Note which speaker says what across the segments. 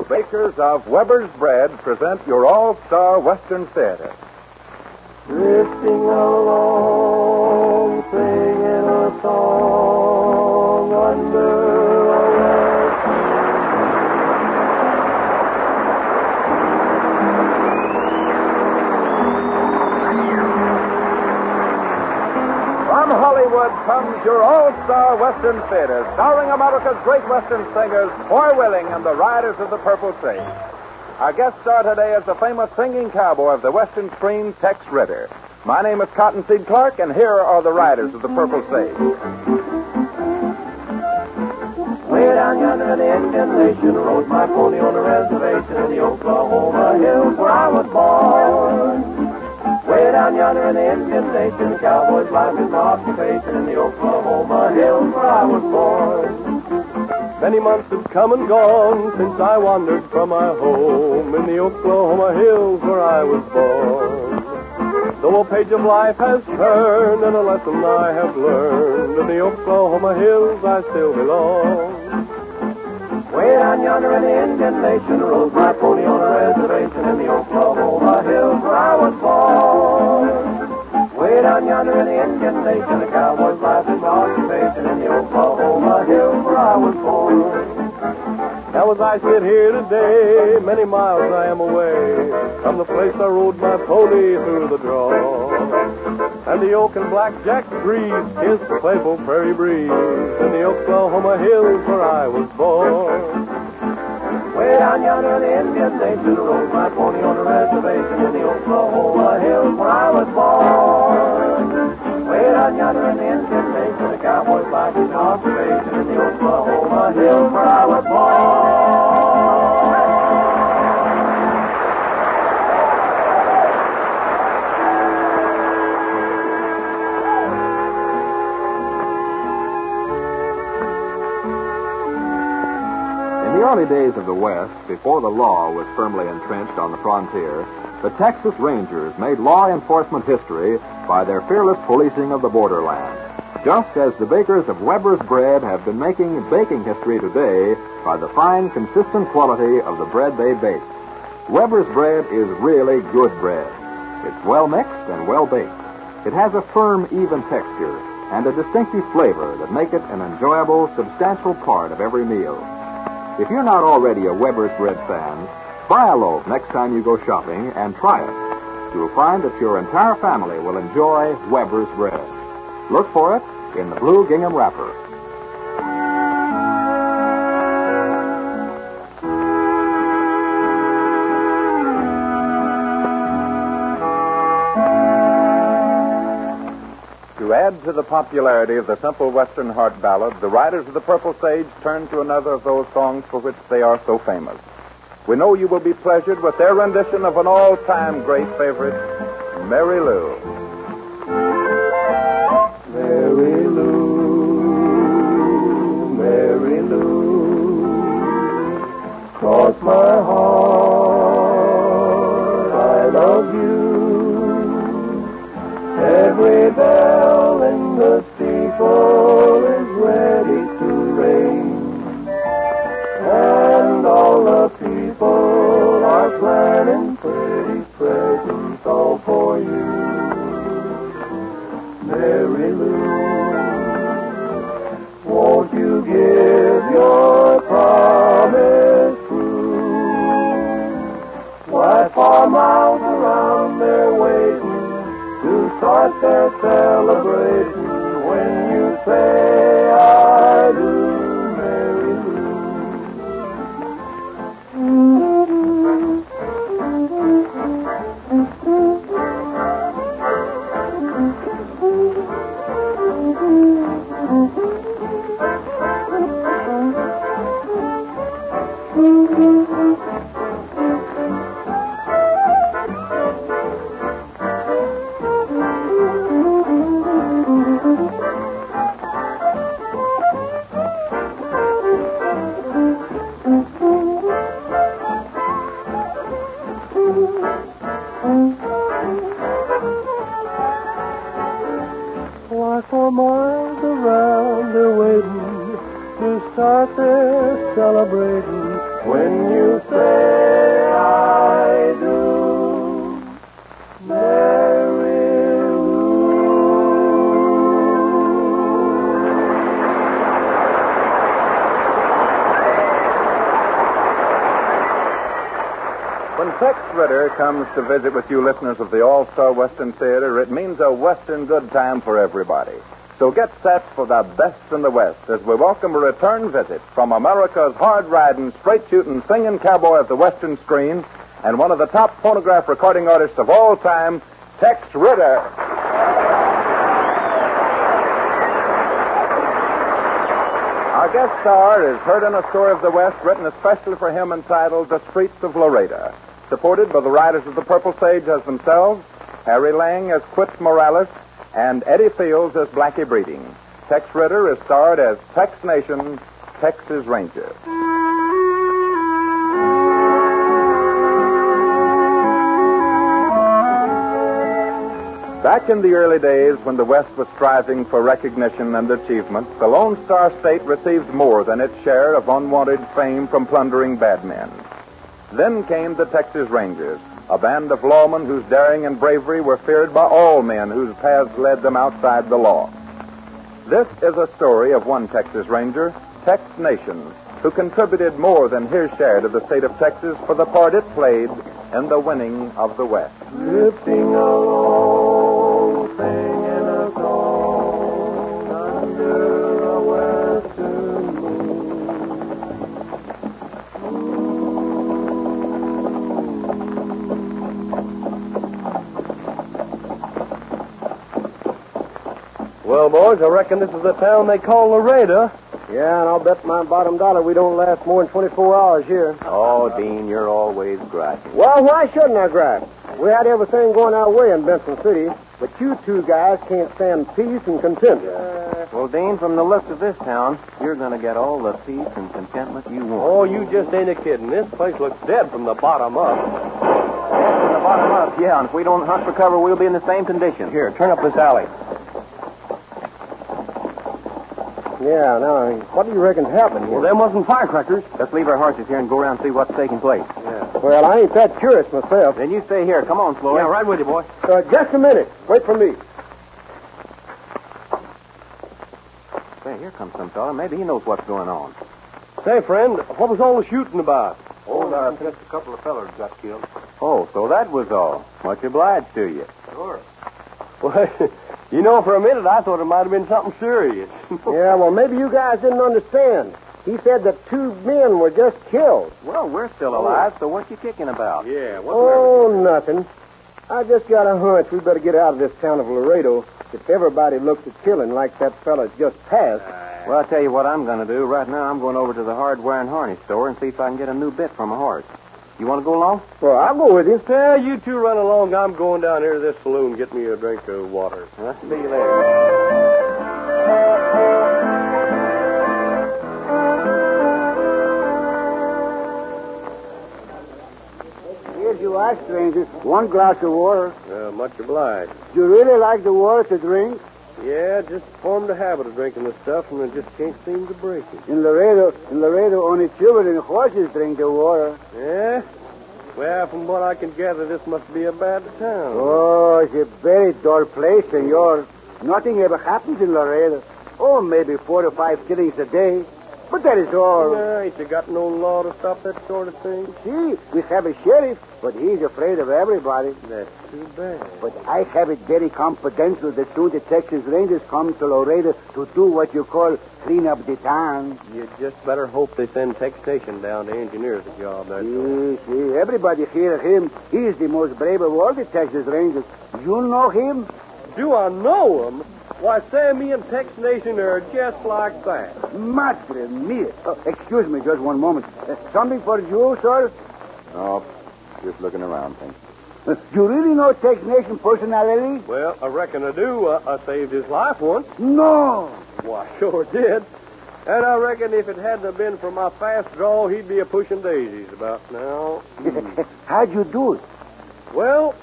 Speaker 1: bakers of Weber's Bread present your all-star Western theater.
Speaker 2: Drifting along, singing a song under a
Speaker 1: From Hollywood comes your all-star Western theater, starring America's great Western singers, Foy Willing and the Riders of the Purple Sage. Our guest star today is the famous singing cowboy of the Western screen, Tex Ritter. My name is Cottonseed Clark, and here are the Riders of the Purple Sage.
Speaker 2: Way down yonder in the Indian Nation, rode my pony on a reservation in the Oklahoma hills where I was born. Way down yonder in the Indian Nation, the cowboy's life is my occupation in the Oklahoma hills where I was born.
Speaker 3: Many months have come and gone since I wandered from my home in the Oklahoma hills where I was born. Though a page of life has turned and a lesson I have learned, in the Oklahoma hills I still belong.
Speaker 2: Way down yonder in the Indian Nation, rode my pony on a reservation in the Oklahoma hills where I was born. Way down yonder in the Indian Nation, a cowboy's life is my occupation in the Oklahoma hills where I was born.
Speaker 3: Now as I sit here today, many miles I am away from the place I rode my pony through the draw. And the oak and blackjack breeze kiss the playful prairie breeze in the Oklahoma hills where I was born.
Speaker 2: Way down yonder in the Indian Nation, rode my pony on a reservation in the Oklahoma hills where I was born. Way down yonder in the Indian Nation, a cowboy's life is my occupation in the Oklahoma hills where I was born.
Speaker 1: In the early days of the West, before the law was firmly entrenched on the frontier, the Texas Rangers made law enforcement history by their fearless policing of the borderland. Just as the bakers of Weber's Bread have been making baking history today by the fine, consistent quality of the bread they bake. Weber's Bread is really good bread. It's well mixed and well baked. It has a firm, even texture and a distinctive flavor that make it an enjoyable, substantial part of every meal. If you're not already a Weber's Bread fan, buy a loaf next time you go shopping and try it. You'll find that your entire family will enjoy Weber's Bread. Look for it in the blue gingham wrapper. To add to the popularity of the simple Western heart ballad, the Riders of the Purple Sage turn to another of those songs for which they are so famous. We know you will be pleasured with their rendition of an all-time great favorite, Mary Lou.
Speaker 2: Mary Lou, Mary Lou, cross my heart, I love you. Every bell in the steeple is ready to ring, and all the people are planning pretty presents all for you.
Speaker 4: When Tex Ritter comes to visit with you listeners of the All-Star Western Theater, it means a Western good time for everybody. So get set for the best in the West as we welcome a return visit from America's hard-riding, straight-shooting, singing cowboy of the Western screen and one of the top phonograph recording artists of all time, Tex Ritter. Our guest star is heard in a story of the West written especially for him entitled The Streets of Laredo, supported by the writers of The Purple Sage as themselves, Harry Lang as Quitz Morales, and Eddie Fields as Blackie Breeding. Tex Ritter is starred as Tex Nation, Texas Ranger. Back in the early days when the West was striving for recognition and achievement, the Lone Star State received more than its share of unwanted fame from plundering bad men. Then came the Texas Rangers, a band of lawmen whose daring and bravery were feared by all men whose paths led them outside the law. This is a story of one Texas Ranger, Tex Nation, who contributed more than his share to the state of Texas for the part it played in the winning of the West.
Speaker 3: Drifting along, singing a song under a western moon. Well, boys, I reckon this is the town they call Laredo.
Speaker 5: Yeah, and I'll bet my bottom dollar we don't last more than 24 hours here.
Speaker 6: Oh, Dean, you're always griping.
Speaker 5: Well, why shouldn't I gripe? We had everything going our way in Benson City, but you two guys can't stand peace and contentment.
Speaker 6: Well, Dean, from the looks of this town, you're going to get all the peace and contentment you want.
Speaker 3: Oh, you just ain't a kidding. This place looks dead from the bottom up.
Speaker 6: Dead from the bottom up, yeah, and if we don't hunt for cover, we'll be in the same condition.
Speaker 3: Here, turn up this alley.
Speaker 5: Yeah, now, what do you reckon's happened here?
Speaker 3: Well, them wasn't firecrackers.
Speaker 6: Let's leave our horses here and go around and see what's taking place.
Speaker 5: Well, I ain't that curious myself.
Speaker 6: Then you stay here. Come on, Floyd.
Speaker 3: Yeah, right with you, boy.
Speaker 5: Just a minute. Wait for me.
Speaker 6: Say, here comes some fella. Maybe he knows what's going on.
Speaker 3: Say, friend, what was all the shooting about?
Speaker 5: Oh, just a couple of fellers got killed.
Speaker 6: Oh, so that was all. Much obliged to you.
Speaker 5: Sure.
Speaker 3: Well, you know, for a minute I thought it might have been something serious.
Speaker 5: Yeah, well, maybe you guys didn't understand. He said that 2 men were just killed.
Speaker 6: Well, we're still alive, so what you kicking about?
Speaker 3: Yeah, what's
Speaker 5: Oh, nothing. I just got a hunch we better get out of this town of Laredo if everybody looks at killing like that fella just passed.
Speaker 6: Well, I'll tell you what I'm going to do. Right now, I'm going over to the hardware and harness store and see if I can get a new bit from a horse. You want to go along?
Speaker 5: Well, I'll go with you.
Speaker 3: Yeah, you two run along. I'm going down here to this saloon and get me a drink of water.
Speaker 6: I'll see you later.
Speaker 5: Here's you are, stranger. 1 glass of water.
Speaker 3: Much obliged.
Speaker 5: Do you really like the water to drink?
Speaker 3: Yeah, just formed a habit of drinking this stuff, and I just can't seem to break it.
Speaker 5: In Laredo, only children and horses drink the water.
Speaker 3: Yeah? Well, from what I can gather, this must be a bad town.
Speaker 5: Oh, it's a very dull place, senor. Nothing ever happens in Laredo. Oh, maybe 4 or 5 killings a day. But that is all.
Speaker 3: Ain't you got no law to stop that sort of thing?
Speaker 5: See, we have a sheriff, but he's afraid of everybody.
Speaker 3: That's too bad.
Speaker 5: But I have it very confidential that soon the Texas Rangers come to Laredo to do what you call clean up the town.
Speaker 3: You just better hope they send Tex Nation down to engineer the job. That's all.
Speaker 5: See, everybody hears him. He is the most brave of all the Texas Rangers. You know him?
Speaker 3: Do I know him? Why, Sammy and Tex Nation are just like that.
Speaker 5: Madre mia. Oh, excuse me just one moment. Something for you, sir?
Speaker 4: No, just looking around, thanks.
Speaker 5: You really know Tex Nation personality?
Speaker 3: Well, I reckon I do. I saved his life once.
Speaker 5: No.
Speaker 3: Why, sure did. And I reckon if it hadn't have been for my fast draw, he'd be a pushing daisies about now.
Speaker 5: How'd you do it?
Speaker 3: Well,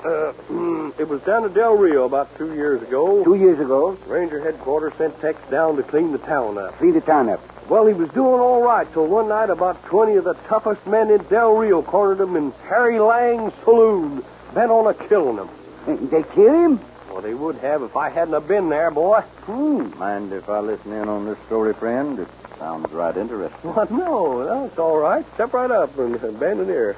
Speaker 3: it was down to Del Rio about 2 years ago.
Speaker 5: 2 years ago.
Speaker 3: Ranger headquarters sent Tex down to clean the town up.
Speaker 5: Clean the town up.
Speaker 3: Well, he was doing all right till one night about 20 of the toughest men in Del Rio cornered him in Harry Lang's saloon, bent on a killing him.
Speaker 5: They kill him?
Speaker 3: Well, they would have if I hadn't have been there, boy.
Speaker 6: Mind if I listen in on this story, friend? It sounds right interesting.
Speaker 3: What? No, it's all right. Step right up and bend an ear.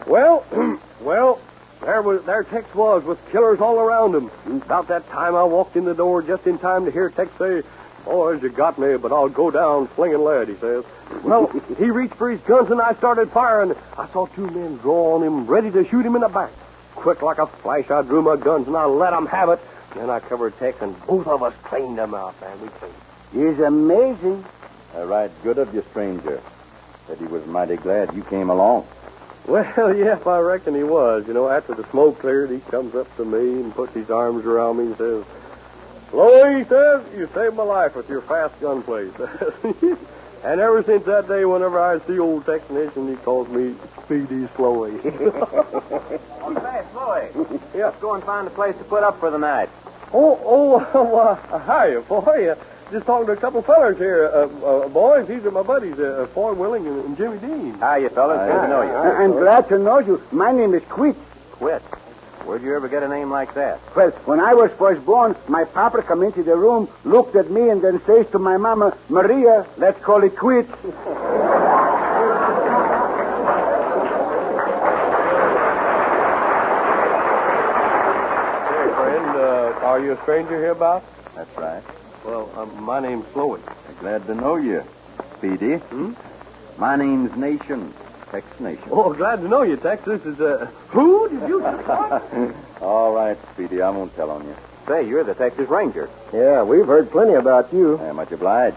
Speaker 3: Well, there Tex was with killers all around him. About that time, I walked in the door just in time to hear Tex say, "Boys, you got me, but I'll go down slinging lead," he says. Well, he reached for his guns, and I started firing. I saw two men draw on him, ready to shoot him in the back. Quick like a flash, I drew my guns, and I let them have it. Then I covered Tex, and both of us cleaned them out, man. We cleaned.
Speaker 5: He's amazing.
Speaker 7: Right good of you, stranger. Said he was mighty glad you came along.
Speaker 3: Well, yes, I reckon he was. You know, after the smoke cleared, he comes up to me and puts his arms around me and says, "Slowy," he says, "you saved my life with your fast gunplay." And ever since that day, whenever I see old Tex Nation, he calls me Speedy Slowy.
Speaker 6: Oh, say, Slowy.
Speaker 3: Yeah.
Speaker 6: Let's go and find a place to put up for the night.
Speaker 3: Hiya, boy. Just talking to a couple fellers here. Boys, these are my buddies, Foy Willing and Jimmy Dean.
Speaker 6: Hiya, fellas. Good to know you.
Speaker 5: I'm glad to know you. My name is Quit.
Speaker 6: Quit. Where'd you ever get a name like that?
Speaker 5: Well, when I was first born, my papa come into the room, looked at me, and then says to my mama, "Maria, let's call it quits."
Speaker 3: Hey, friend, are you a stranger hereabouts?
Speaker 7: That's right.
Speaker 3: Well, my name's Slowy.
Speaker 7: Glad to know you, Speedy. My name's Nation. Tex Nation.
Speaker 3: Oh, glad to know you, Tex. This is, who did you...
Speaker 7: All right, Speedy. I won't tell on you.
Speaker 6: Say, you're the Texas Ranger.
Speaker 3: Yeah, we've heard plenty about you.
Speaker 7: Much obliged.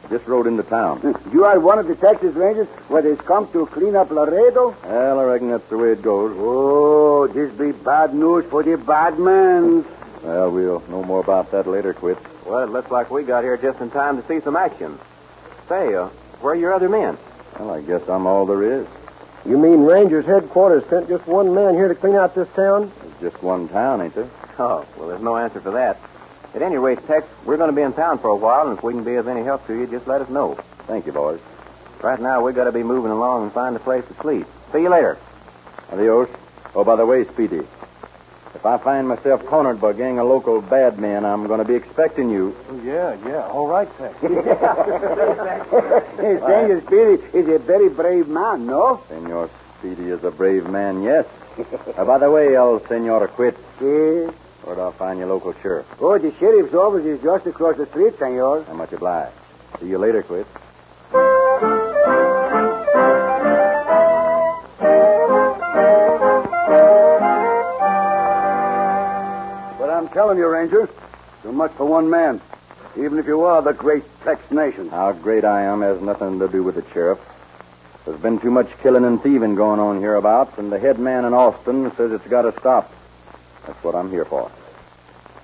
Speaker 7: Just rode into town.
Speaker 5: You are one of the Texas Rangers what has come to clean up Laredo?
Speaker 7: Well, I reckon that's the way it goes.
Speaker 5: Oh, this be bad news for the bad man.
Speaker 7: Well, we'll know more about that later, Quit.
Speaker 6: Well, it looks like we got here just in time to see some action. Say, where are your other men?
Speaker 7: Well, I guess I'm all there is.
Speaker 3: You mean Rangers headquarters sent just one man here to clean out this town?
Speaker 7: There's just one town, ain't there?
Speaker 6: Oh, well, there's no answer for that. At any rate, Tex, we're going to be in town for a while, and if we can be of any help to you, just let us know.
Speaker 7: Thank you, boys.
Speaker 6: Right now, we got to be moving along and find a place to sleep. See you later.
Speaker 7: Adios. Oh, by the way, Speedy, if I find myself cornered by a gang of local bad men, I'm going to be expecting you.
Speaker 3: Yeah. All right, Tex.
Speaker 5: Senor Speedy is a very brave man, no?
Speaker 7: Senor Speedy is a brave man, yes. By the way, Senor Quit,
Speaker 5: Yes.
Speaker 7: where'd I find your local sheriff?
Speaker 5: Oh, the sheriff's office is just across the street, senor.
Speaker 7: How much obliged. See you later, Quit.
Speaker 5: But I'm telling you, Ranger, too much for one man. Even if you are the great Tex Nation.
Speaker 7: How great I am has nothing to do with the sheriff. There's been too much killing and thieving going on hereabouts, and the head man in Austin says it's got to stop. That's what I'm here for.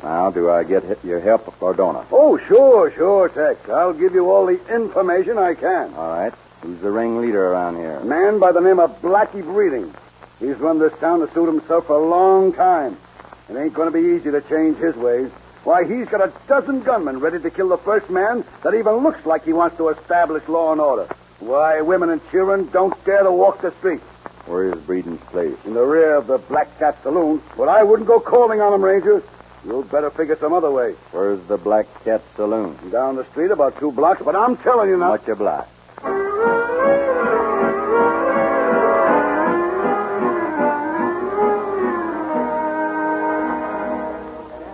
Speaker 7: Now, do I get your help or don't I?
Speaker 5: Oh, sure, Tex. I'll give you all the information I can.
Speaker 7: All right. Who's the ringleader around here?
Speaker 5: A man by the name of Blackie Breeding. He's run this town to suit himself for a long time. It ain't going to be easy to change his ways. Why, he's got a dozen gunmen ready to kill the first man that even looks like he wants to establish law and order. Why, women and children don't dare to walk the streets.
Speaker 7: Where is Breeden's place?
Speaker 5: In the rear of the Black Cat Saloon. But I wouldn't go calling on him, Ranger. You'll better figure some other way.
Speaker 7: Where's the Black Cat Saloon?
Speaker 5: Down the street about 2 blocks, but I'm telling you now.
Speaker 7: Much obliged.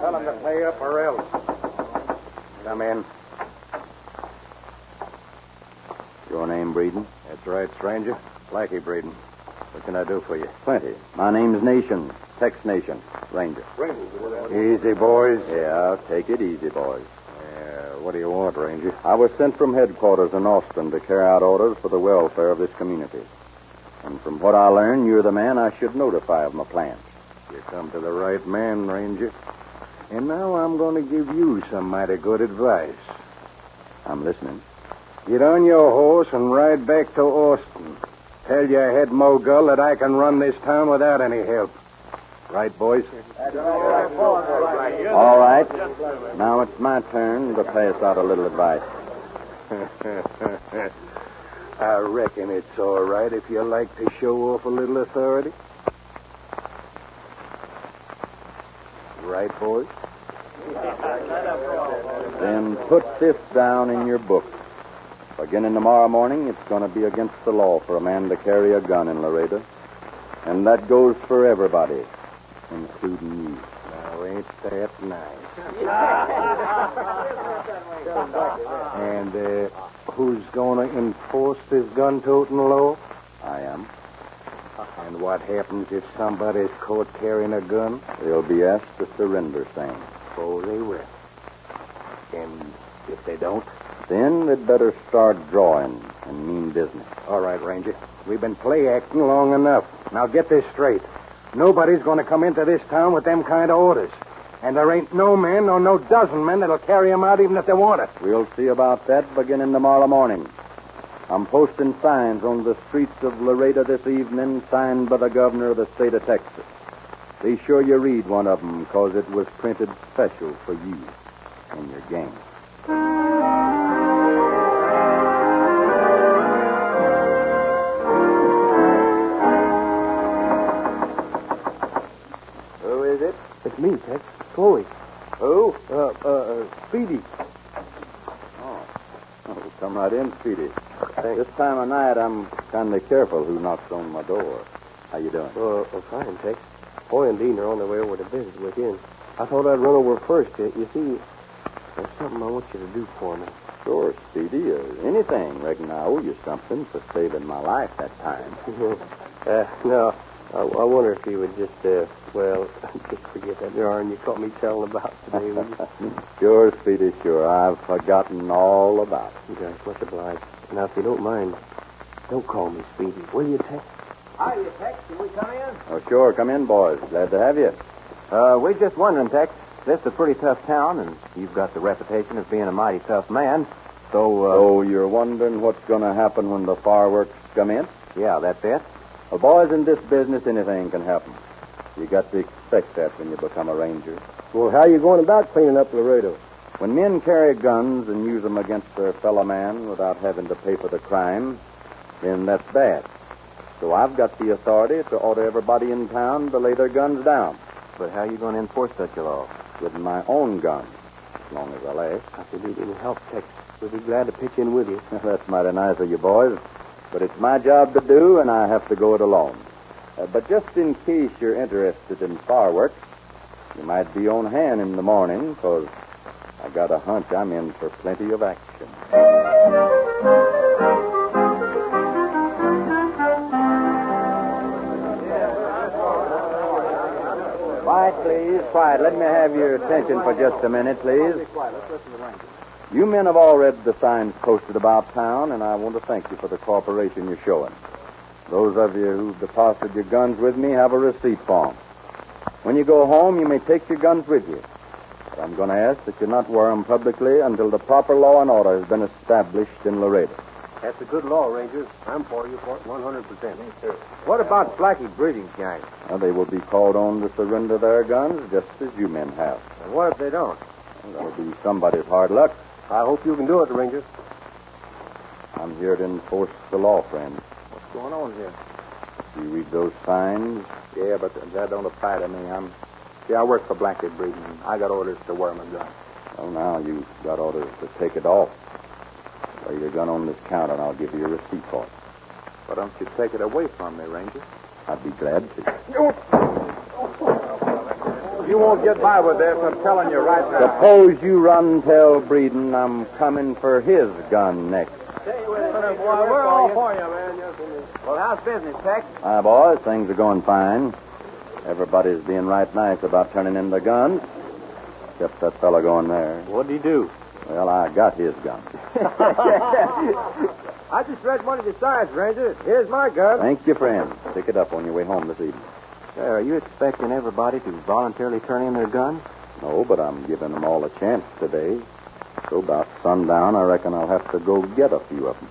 Speaker 5: Tell him to pay up or else.
Speaker 7: Come in. Your name, Breeden?
Speaker 6: That's right, stranger. Blackie Breeden. What can I do for you?
Speaker 7: Plenty. My name's Nation. Tex Nation. Ranger.
Speaker 6: Easy, boys.
Speaker 7: Yeah, take it easy, boys.
Speaker 6: What do you want, Ranger?
Speaker 7: I was sent from headquarters in Austin to carry out orders for the welfare of this community. And from what I learned, you're the man I should notify of my plans.
Speaker 6: You come to the right man, Ranger. And now I'm going to give you some mighty good advice.
Speaker 7: I'm listening.
Speaker 6: Get on your horse and ride back to Austin. Tell your head mogul that I can run this town without any help. Right, boys?
Speaker 7: All right. Now it's my turn to pass out a little advice.
Speaker 6: I reckon it's all right if you like to show off a little authority. Right, boys?
Speaker 7: Then put this down in your book. Beginning tomorrow morning, it's going to be against the law for a man to carry a gun in Laredo. And that goes for everybody, including you.
Speaker 6: Now, ain't that nice? And who's going to enforce this gun-toting law?
Speaker 7: I am.
Speaker 6: And what happens if somebody's caught carrying a gun?
Speaker 7: They'll be asked to surrender, Sam.
Speaker 6: Oh, they will. And if they don't?
Speaker 7: Then they'd better start drawing and mean business.
Speaker 6: All right, Ranger. We've been play-acting long enough. Now get this straight. Nobody's going to come into this town with them kind of orders. And there ain't no man or no dozen men that'll carry 'em out even if they want it.
Speaker 7: We'll see about that beginning tomorrow morning. I'm posting signs on the streets of Laredo this evening, signed by the governor of the state of Texas. Be sure you read one of them, because it was printed special for you and your gang.
Speaker 6: Who is it?
Speaker 3: It's me, Tex. Chloe.
Speaker 6: Who?
Speaker 3: Speedy.
Speaker 7: Oh, come right in, Speedy. This time of night, I'm kind of careful who knocks on my door. How you doing?
Speaker 3: Fine, Tex. Boy and Dean are on their way over to visit with you. I thought I'd run over first. You see, there's something I want you to do for me.
Speaker 7: Sure, Speedy. Anything. Reckon I owe you something for saving my life that time.
Speaker 3: No. I wonder if you would just, just forget that yarn you caught me telling about today, would you?
Speaker 7: Sure, Speedy, sure. I've forgotten all about it.
Speaker 3: You guys, much obliged. Now, if you don't mind, don't call me Speedy, will you, Tex?
Speaker 8: Hi, you Tex. Can we come in?
Speaker 7: Oh, sure. Come in, boys. Glad to have you.
Speaker 8: We're just wondering, Tex. This is a pretty tough town, and you've got the reputation of being a mighty tough man.
Speaker 7: So you're wondering what's going to happen when the fireworks come in?
Speaker 8: Yeah, that's it.
Speaker 7: Well, boys, in this business, anything can happen. You got to expect that when you become a ranger.
Speaker 3: Well, how are you going about cleaning up Laredo?
Speaker 7: When men carry guns and use them against their fellow man without having to pay for the crime, then that's bad. So I've got the authority to order everybody in town to lay their guns down.
Speaker 8: But how are you going to enforce such a law?
Speaker 7: With my own gun, as long as I last.
Speaker 3: If you need any help, Tex, we'll be glad to pitch in with you.
Speaker 7: That's mighty nice of you, boys. But it's my job to do, and I have to go it alone. But just in case you're interested in fireworks, you might be on hand in the morning, because I got a hunch I'm in for plenty of action. Quiet, please. Quiet. Let me have your attention for just a minute, please. You men have all read the signs posted about town, and I want to thank you for the cooperation you're showing. Those of you who've deposited your guns with me have a receipt form. When you go home, you may take your guns with you. But I'm going to ask that you not wear them publicly until the proper law and order has been established in Laredo.
Speaker 6: That's a good law, Rangers. I'm for you for it 100%. Me too. What about Blackie Breeding's gang?
Speaker 7: Now, they will be called on to surrender their guns just as you men have.
Speaker 6: And what if they don't?
Speaker 7: Well, that'll be somebody's hard luck.
Speaker 6: I hope you can do it, Rangers.
Speaker 7: I'm here to enforce the law, friend.
Speaker 6: What's going on here?
Speaker 7: You read those signs?
Speaker 6: Yeah, but that don't apply to me. I work for Blackie Breeding. I got orders to wear my gun.
Speaker 7: Well, now you've got orders to take it off. Lay your gun on this counter, and I'll give you a receipt for it.
Speaker 6: Why don't you take it away from me, Ranger?
Speaker 7: I'd be glad to.
Speaker 6: You won't get by with this, I'm telling you right now.
Speaker 7: Suppose you run tell Breeden I'm coming for his gun next.
Speaker 8: We're all for you, man. Well, how's business, Tex?
Speaker 7: Hi, boys. Things are going fine. Everybody's being right nice about turning in their guns. Except that fella going there.
Speaker 3: What'd he do?
Speaker 7: Well, I got his gun.
Speaker 6: I just read one of your signs, Ranger. Here's my gun.
Speaker 7: Thank you, friend. Pick it up on your way home this evening.
Speaker 8: Are you expecting everybody to voluntarily turn in their guns?
Speaker 7: No, but I'm giving them all a chance today. So about sundown, I reckon I'll have to go get a few of them.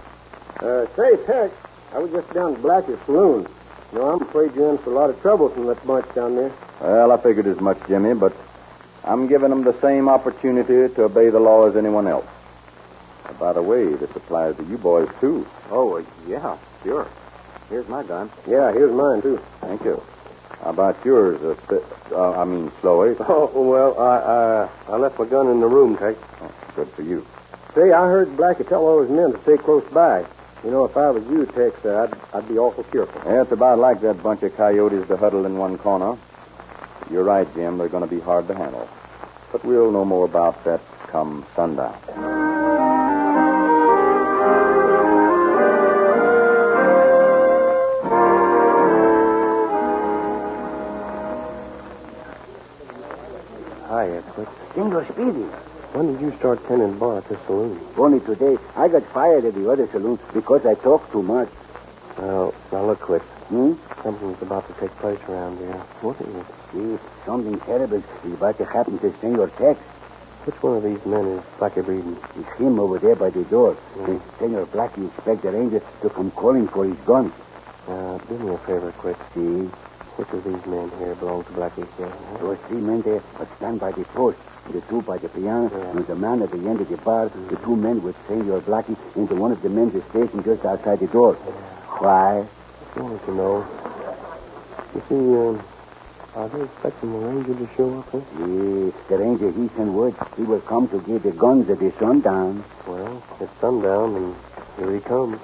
Speaker 3: Say, Tex, I was just down to Blackie's saloon. You know, I'm afraid you're in for a lot of trouble from that bunch down there.
Speaker 7: Well, I figured as much, Jimmy, but I'm giving them the same opportunity to obey the law as anyone else. By the way, this applies to you boys, too.
Speaker 8: Oh, yeah, sure. Here's my gun.
Speaker 3: Yeah, here's mine, too.
Speaker 7: Thank you. How about yours, Slowy?
Speaker 3: Oh, well, I left my gun in the room, Tex.
Speaker 7: Oh, good for you.
Speaker 3: Say, I heard Blackie tell all his men to stay close by.
Speaker 9: You know, if I was you, Tex, I'd be awful careful.
Speaker 7: Yeah, it's about like that bunch of coyotes to huddle in one corner. You're right, Jim. They're going to be hard to handle. But we'll know more about that come sundown.
Speaker 9: Hiya, Quick.
Speaker 10: Senor Speedy.
Speaker 9: When did you start tending bar at this saloon?
Speaker 10: Only today. I got fired at the other saloon because I talked too much.
Speaker 9: Now look, Quick.
Speaker 10: Hmm?
Speaker 9: Something's about to take place around here. What is it?
Speaker 10: See, something terrible is about to happen to Senor Tex.
Speaker 9: Which one of these men is Blackie breeding?
Speaker 10: It's him over there by the door. And Senor Blackie expects the ranger to come calling for his gun.
Speaker 9: Do me a favor, Quick.
Speaker 10: See?
Speaker 9: Which of these men here belong to Blackie's gang? Huh?
Speaker 10: Those 3 men there are stand by the post. The 2 by the piano, and the man at the end of the bar, the 2 men with Senor Blackie, and one of the men is stationed just outside the door. Why?
Speaker 9: I wanted to know. You see, are they expecting the ranger to show up, huh?
Speaker 10: Yes, the ranger, he sent word he will come to get the guns at the sundown.
Speaker 9: Well, it's sundown, and here he comes.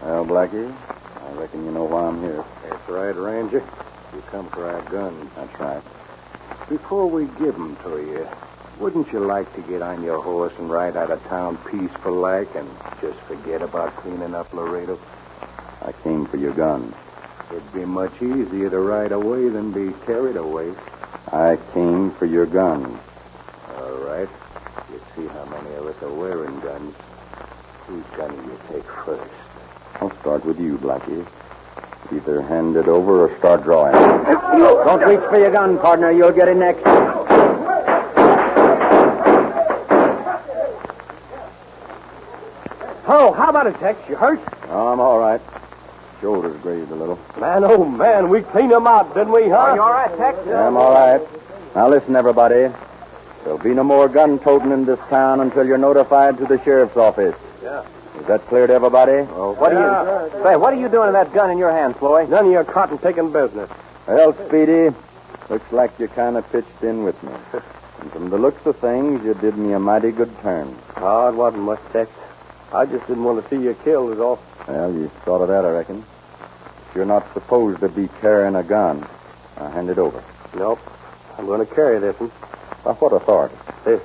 Speaker 7: Well, Blackie, I reckon you know why I'm here.
Speaker 6: That's right, Ranger. You come for our guns.
Speaker 7: That's right.
Speaker 6: Before we give 'em to you, wouldn't you like to get on your horse and ride out of town peaceful like and just forget about cleaning up Laredo?
Speaker 7: I came for your gun.
Speaker 6: It'd be much easier to ride away than be carried away.
Speaker 7: I came for your gun.
Speaker 6: All right. You see how many of us are wearing guns. Whose gun will you take first?
Speaker 7: I'll start with you, Blackie. Either hand it over or start drawing.
Speaker 8: Don't reach for your gun, partner. You'll get it next.
Speaker 9: Oh, how about it, Tex? You hurt?
Speaker 7: Oh, I'm all right. Shoulder's grazed a little.
Speaker 9: Man, oh, man, we cleaned him out, didn't we, huh?
Speaker 8: Are you all right, Tex?
Speaker 7: Yeah, I'm all right. Now listen, everybody. There'll be no more gun toting in this town until you're notified to the sheriff's office.
Speaker 9: Yeah.
Speaker 7: Is that clear to everybody?
Speaker 8: What are you doing with that gun in your hand, Floyd?
Speaker 9: None of your cotton-picking business.
Speaker 7: Well, Speedy, looks like you kind of pitched in with me. And from the looks of things, you did me a mighty good turn.
Speaker 9: Oh, it wasn't much, Tex. I just didn't want to see you killed is all.
Speaker 7: Well, you thought of that, I reckon. But you're not supposed to be carrying a gun. Now, hand it over.
Speaker 9: Nope. I'm going to carry this one.
Speaker 7: By what authority?
Speaker 9: This.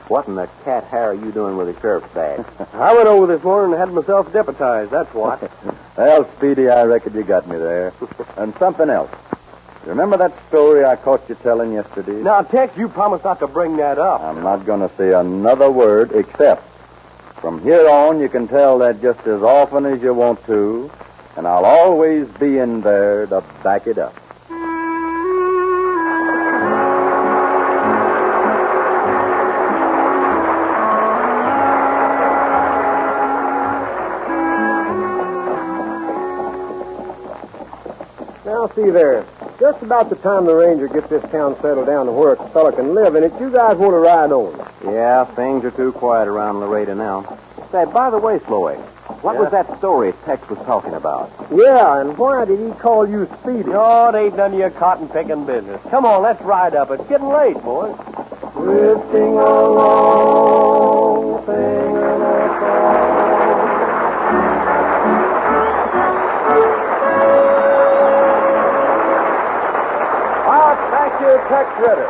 Speaker 8: What in the cat hair are you doing with the sheriff's badge?
Speaker 9: I went over this morning and had myself deputized, that's what.
Speaker 7: Well, Speedy, I reckon you got me there. And something else. You remember that story I caught you telling yesterday?
Speaker 9: Now, Tex, you promised not to bring that up.
Speaker 7: I'm not going to say another word except from here on you can tell that just as often as you want to, and I'll always be in there to back it up.
Speaker 9: Now, see there. Just about the time the ranger gets this town settled down to where a fella can live in it, you guys want to ride on.
Speaker 8: Yeah, things are too quiet around Laredo now. Say, by the way, Floyd, what was that story Tex was talking about?
Speaker 9: Yeah, and why did he call you Speedy? Oh, it ain't none of your cotton-picking business. Come on, let's ride up. It's getting late, boys.
Speaker 2: Drifting along, singing a song.
Speaker 9: Thank you, Tex Ritter.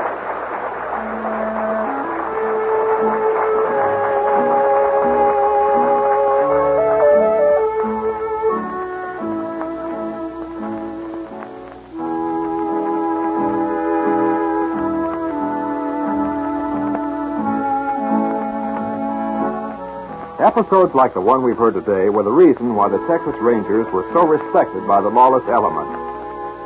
Speaker 1: Episodes like the one we've heard today were the reason why the Texas Rangers were so respected by the lawless element.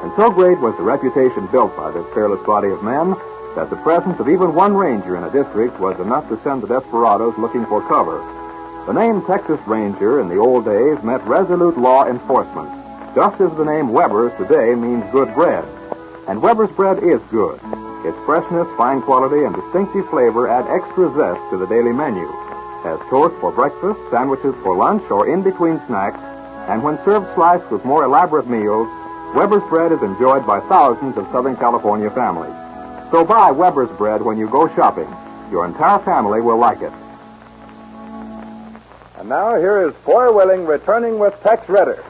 Speaker 1: And so great was the reputation built by this fearless body of men that the presence of even one ranger in a district was enough to send the desperados looking for cover. The name Texas Ranger in the old days meant resolute law enforcement, just as the name Weber's today means good bread. And Weber's bread is good. Its freshness, fine quality, and distinctive flavor add extra zest to the daily menu. As toast for breakfast, sandwiches for lunch, or in-between snacks, and when served sliced with more elaborate meals, Weber's bread is enjoyed by thousands of Southern California families. So buy Weber's bread when you go shopping. Your entire family will like it.
Speaker 4: And now here is Foy Willing returning with Tex Ritter.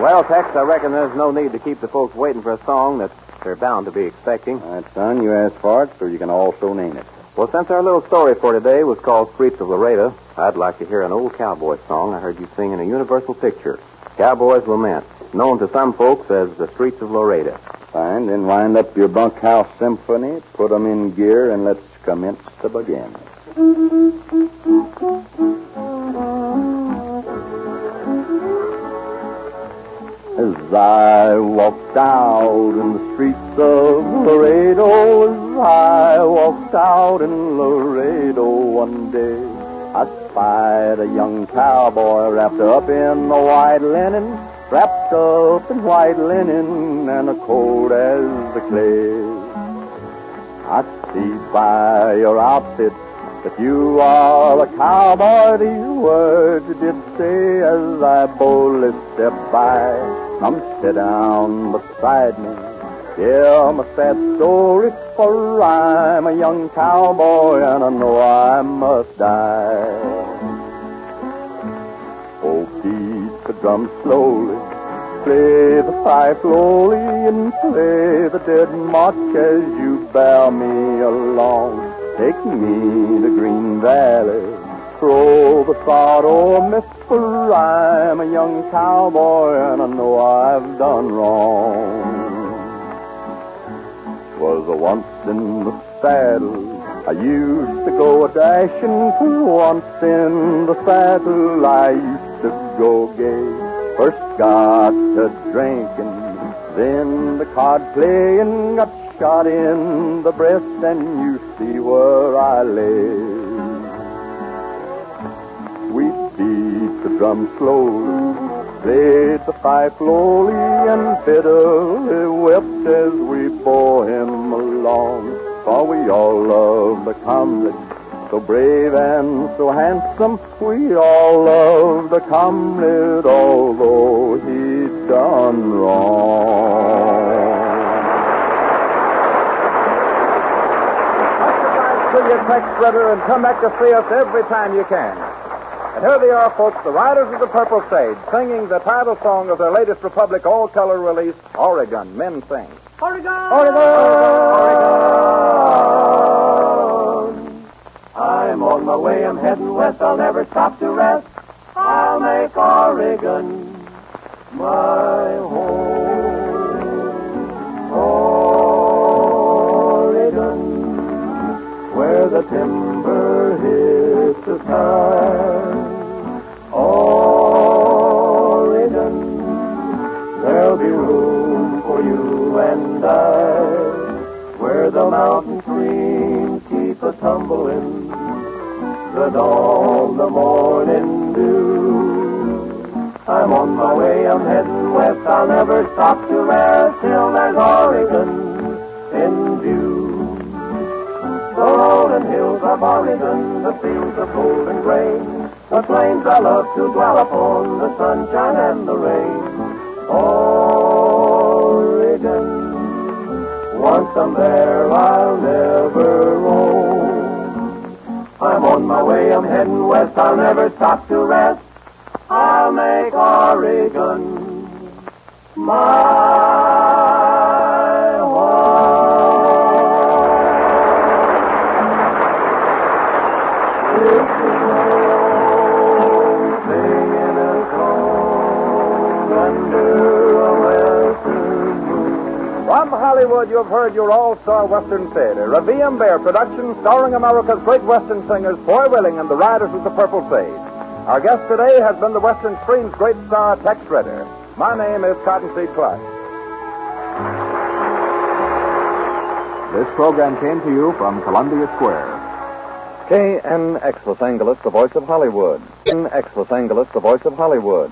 Speaker 8: Well, Tex, I reckon there's no need to keep the folks waiting for a song that they're bound to be expecting.
Speaker 7: All right, son, you asked for it, so you can also name it.
Speaker 8: Well, since our little story for today was called Streets of Laredo, I'd like to hear an old cowboy song I heard you sing in a Universal picture, Cowboy's Lament, known to some folks as the Streets of Laredo.
Speaker 7: Fine, then wind up your bunkhouse symphony, put 'em in gear, and let's commence to begin. As I walked out in the streets of Laredo, as I walked out in Laredo one day, I spied a young cowboy wrapped up in the white linen, wrapped up in white linen and a cold as the clay. I see by your outfit that you are a cowboy, these words did say as I boldly stepped by. Come sit down beside me, hear my sad story, for I'm a young cowboy and I know I must die. Oh, beat the drum slowly, play the fife slowly, and play the dead march as you bear me along. Take me to Green Valley, throw the sod o'er me, for I'm a young cowboy and I know I've done wrong. 'Twas once in the saddle, I used to go a-dashing, 'twas once in the saddle, I used to go gay. First got to drinking, then the card playing, got shot in the breast, and you see where I lay. We beat the drum slowly, played the fife slowly, and bitterly wept as we bore him along. For we all love the comrade, so brave and so handsome. We all love the comrade, although he'd done wrong.
Speaker 4: To your Tex Ritter, and come back to see us every time you can. And here they are, folks, the Riders of the Purple Sage, singing the title song of their latest Republic all-color release, Oregon. Men sing.
Speaker 2: Oregon!
Speaker 4: Oregon!
Speaker 2: I'm on my way, I'm heading west, I'll never stop to rest. I'll make Oregon my home. Oregon, where the timber hits the sky. Oregon, there'll be room for you and I, where the mountain streams keep a-tumbling, the dawn, the morning dew. I'm on my way, I'm heading west, I'll never stop to rest till there's Oregon in view. The rolling hills of Oregon, the fields of golden grain, the plains I love to dwell upon, the sunshine and the rain. Oregon, once I'm there, I'll never roam. I'm on my way, I'm heading west, I'll never stop to rest. I'll make Oregon my home. It's the road, singing a song under a western moon.
Speaker 4: From Hollywood, you've heard your all-star Western theater, a V.M. Bear production starring America's great Western singers, Foy Willing and the Riders of the Purple Sage. Our guest today has been the Western Screen's great star, Tex Ritter. My name is Cottonseed Clark.
Speaker 1: This program came to you from Columbia Square.
Speaker 4: KNX Los Angeles, the voice of Hollywood. KNX Los Angeles, the voice of Hollywood.